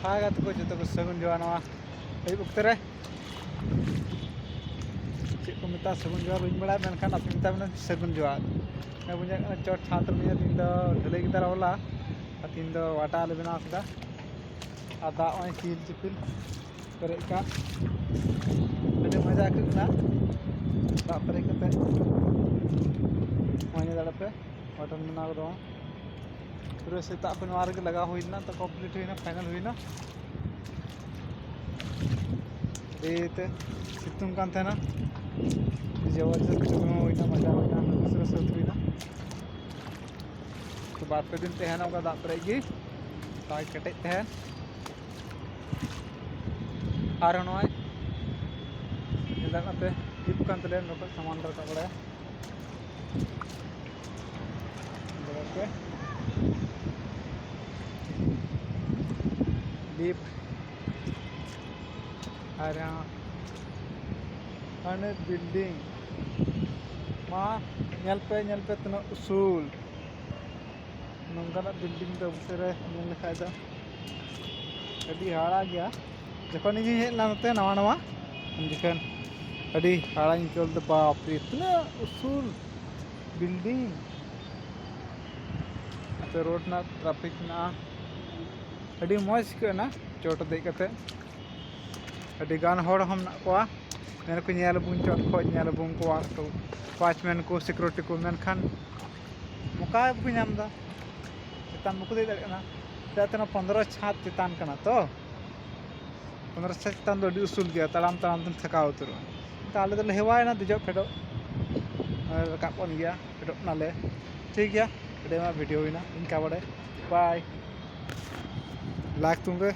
Haga tu ko joto ko sagun joa nawa ay uktere cik ko meta sagun joa bain bada menkan api meta bena sagun joa na punya chot chhatr punya tin do dhalai kita rawla tin do wata le bena asda ada oi chil chipil perek ka ade maja kena tak perek kate moine dadape watan bena do पूरे सेता अपन वार के लगा हुई ना तो complete हुई ना final हुई ना ते सितुंग कान थे ना जबरदस्त हुई ना मजा हुई ना दूसरा सत हुई ना तो बात पे दिन तहन होगा दाप रहेगी ताई कटे तहन आर नॉय इधर ना पे टिप कान तले नो सामान रखा पड़ा है पे डीप अने बिल्डिंग मा नल पे तना उसूल नंगा बिल्डिंग तो उसे लिखा था अभी हाड़ा गया जखन ही हेला नते नवा नवा जखन अभी हाड़ा चल तो बाप रे इतना उसूल बिल्डिंग तो रोड ना ट्रैफिक ना अभी मौज ना चोट दे कते अभी गान हर हम ना को मेन को नेल बुन चोट खो नेल बुन को तो वॉचमैन को सिक्योरिटी को मेनखान मुका को नाम दा चितान मुको दे ना तेतना 15 छात चितान कना तो 15 छात चितान दो उसूल गया तड़ाम तड़ाम तुम थका उतर ताले तो हेवाय ना दिजो फेडो रकाब बन गया फेडो नाले ठीक गया वीडियो हुई ना इनका बड़े बाय लाइक तुंगे